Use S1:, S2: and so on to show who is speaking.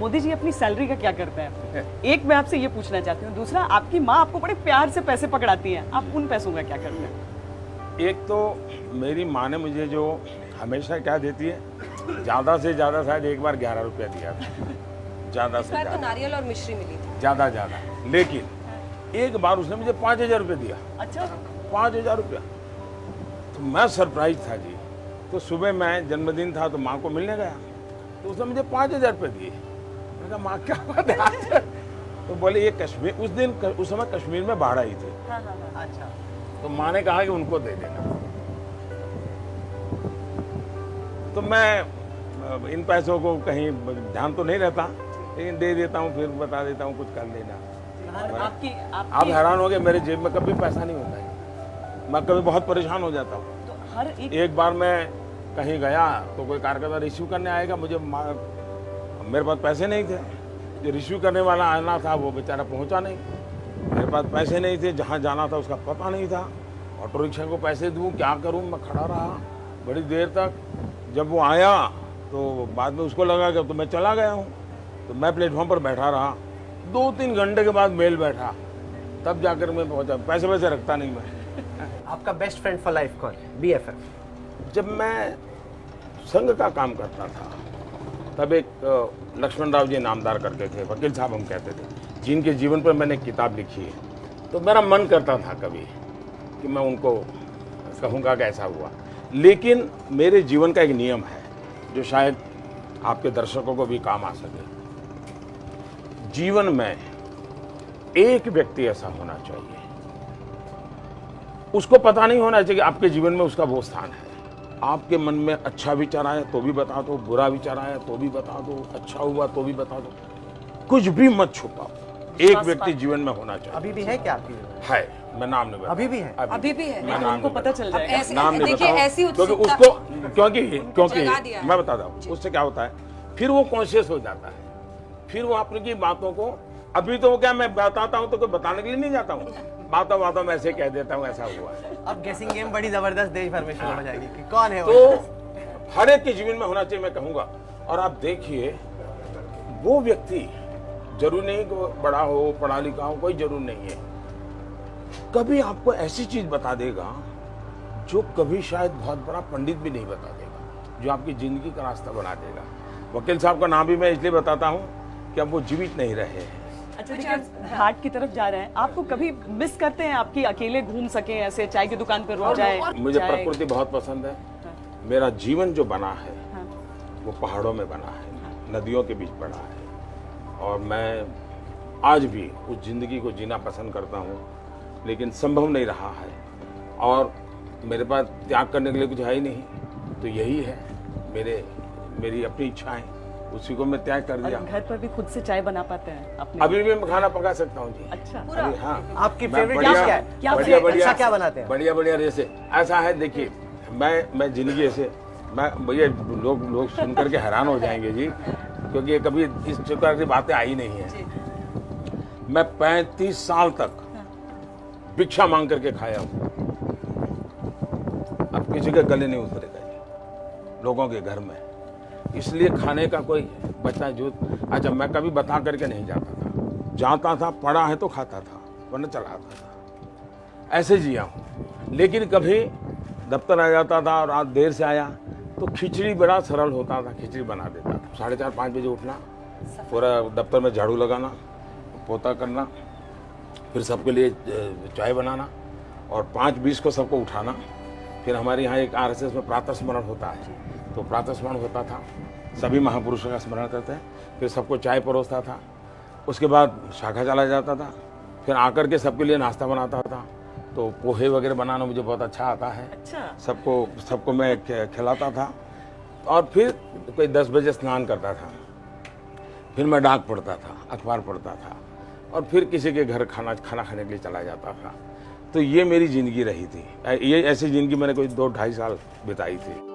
S1: मोदी जी अपनी सैलरी का क्या करते हैं? एक मैं आपसे ये पूछना चाहती हूँ। दूसरा, आपकी माँ आपको बड़े प्यार से पैसे पकड़ाती है, आप उन पैसों का क्या करते हैं?
S2: एक तो मेरी माँ ने मुझे जो हमेशा क्या देती है, ज़्यादा से ज़्यादा शायद एक बार 11 रुपया दिया था, ज़्यादा से
S3: तो
S2: ज़्यादा,
S3: नारियल और मिश्री मिली थी।
S2: ज़्यादा। लेकिन एक बार उसने मुझे 5,000 रुपये दिया।
S1: अच्छा,
S2: 5,000 रुपया। तो मैं सरप्राइज था जी। तो सुबह मैं जन्मदिन था तो माँ को मिलने गया, तो उसने मुझे 5,000 रुपये दिए। मैंने कहा माँ क्या बात है आज? तो बोले ये कश्मीर, उस समय कश्मीर में बाढ़ आई थी,
S1: अच्छा।
S2: तो माँ ने कहा कि उनको दे देना। तो मैं इन पैसों को कहीं ध्यान तो नहीं रहता, लेकिन दे देता हूँ, फिर बता देता हूँ कुछ कर लेना। आप हैरान हो गए, मेरे जेब में कभी पैसा नहीं होता है, मैं कभी बहुत परेशान हो जाता हूँ।
S1: तो हर
S2: एक बार मैं कहीं गया तो कोई कार्यकर्ता रिसीव करने आएगा, मेरे पास पैसे नहीं थे, जो रिसीव करने वाला आना था वो बेचारा पहुंचा नहीं, मेरे पास पैसे नहीं थे, जहां जाना था उसका पता नहीं था, ऑटो रिक्शा को पैसे दूं क्या करूं, मैं खड़ा रहा बड़ी देर तक। जब वो आया तो बाद में उसको लगा कि तो मैं चला गया हूँ, तो मैं प्लेटफॉर्म पर बैठा रहा, 2-3 घंटे के बाद मेल बैठा, तब जाकर मैं पहुंचा। पैसे वैसे रखता नहीं मैं।
S4: आपका बेस्ट फ्रेंड फॉर लाइफ कौन है? BFF?
S2: जब मैं संघ का काम करता था तब एक लक्ष्मण राव जी नामदार करके थे, वकील साहब हम कहते थे, जिनके जीवन पर मैंने एक किताब लिखी है, तो मेरा मन करता था कभी कि मैं उनको कहूँगा कि ऐसा हुआ। लेकिन मेरे जीवन का एक नियम है जो शायद आपके दर्शकों को भी काम आ सके। जीवन में एक व्यक्ति ऐसा होना चाहिए, उसको पता नहीं होना चाहिए कि आपके जीवन में उसका वो स्थान है। आपके मन में अच्छा विचार आया तो भी बता दो, बुरा विचार आया तो भी बता दो, अच्छा हुआ तो भी बता दो, कुछ भी मत छुपाओ। एक व्यक्ति जीवन में होना चाहिए।
S4: अभी भी है क्या आपकी?
S2: है, मैं नाम नहीं बताऊं।
S4: अभी भी है?
S3: अभी भी है।
S2: मैं नाम
S1: उनको
S2: नहीं
S1: पता
S2: बताऊं।
S1: चल जाएगा।
S2: नाम नहीं
S3: देखिए, ऐसी
S2: बताऊं, क्योंकि
S3: उत्सुकता-
S2: उसको क्योंकि
S3: जगा दिया है।
S2: मैं बताता हूँ उससे क्या होता है, फिर वो कॉन्शियस हो जाता है, फिर वो अपनी बातों को, अभी तो क्या मैं बताता हूँ तो कोई बताने के लिए नहीं जाता हूँ, बातों में ऐसे कह देता हूँ ऐसा हुआ है।
S4: अब गेसिंग गेम बड़ी जबरदस्त देश भर में शुरू हो जाएगी कि कौन है वो।
S2: तो हर एक के जीवन में होना चाहिए, मैं कहूँगा। और आप देखिए, वो व्यक्ति जरूर नहीं कि वो बड़ा हो, पढ़ा लिखा हो, कोई जरूर नहीं है, कभी आपको ऐसी चीज बता देगा जो कभी शायद बहुत बड़ा पंडित भी नहीं बता देगा, जो आपकी जिंदगी का रास्ता बना देगा। वकील साहब का नाम भी मैं इसलिए बताता हूँ कि अब वो जीवित नहीं रहे हैं।
S1: अच्छा, देखिए घाट की तरफ जा रहे हैं, आपको कभी मिस करते हैं आपकी अकेले घूम सके, ऐसे चाय की दुकान पर रुक जाए?
S2: मुझे प्रकृति बहुत पसंद है। मेरा जीवन जो बना है
S1: हाँ।
S2: वो पहाड़ों में बना है, नदियों के बीच बना है, और मैं आज भी उस जिंदगी को जीना पसंद करता हूँ, लेकिन संभव नहीं रहा है, और मेरे पास त्याग करने के लिए कुछ है ही नहीं, तो यही है मेरी अपनी इच्छाएं, उसी को मैं त्याग कर दिया।
S1: घर पर भी खुद से चाय बना पाते हैं अपने?
S2: अभी भी मैं खाना पका सकता हूँ जी।
S1: अच्छा,
S2: अभी हाँ।
S4: आपकी
S2: मैं
S4: फेवरेट डिश क्या है?
S2: बढ़िया
S4: अच्छा क्या बनाते हैं?
S2: बढ़िया जैसे ऐसा है, देखिए मैं जिंदगी ऐसे, मैं भैया लोग सुन करके हैरान हो जाएंगे जी, क्योंकि ये कभी इस प्रकार की बातें आई नहीं है। मैं 35 साल तक भिक्षा मांग करके खाया हूँ, अब किसी के गले नहीं उतरेगा जी, लोगों के घर में, इसलिए खाने का कोई बचा जो। अच्छा, मैं कभी बता करके नहीं जाता था, पढ़ा है तो खाता था, वरना चला आता था, ऐसे जिया हूँ। लेकिन कभी दफ्तर आ जाता था और रात देर से आया तो खिचड़ी बड़ा सरल होता था, खिचड़ी बना देता था। 4:30-5 बजे उठना, पूरा दफ्तर में झाड़ू लगाना, पोता करना, फिर सबके लिए चाय बनाना, और 5:20 को सबको उठाना। फिर हमारे यहाँ एक RSS में प्रातः स्मरण होता है, तो प्रातः स्मरण होता था, सभी महापुरुषों का स्मरण करते हैं, फिर सबको चाय परोसता था, उसके बाद शाखा चला जाता था, फिर आकर के सबके लिए नाश्ता बनाता था। तो पोहे वगैरह बनाना मुझे बहुत अच्छा आता है।
S1: अच्छा।
S2: सबको मैं खिलाता था, और फिर कोई 10 बजे स्नान करता था, फिर मैं डाक पढ़ता था, अखबार पढ़ता था, और फिर किसी के घर खाना खाने के लिए चला जाता था। तो ये मेरी ज़िंदगी रही थी। ये ऐसी ज़िंदगी मैंने कोई 2-2.5 साल बिताई थी।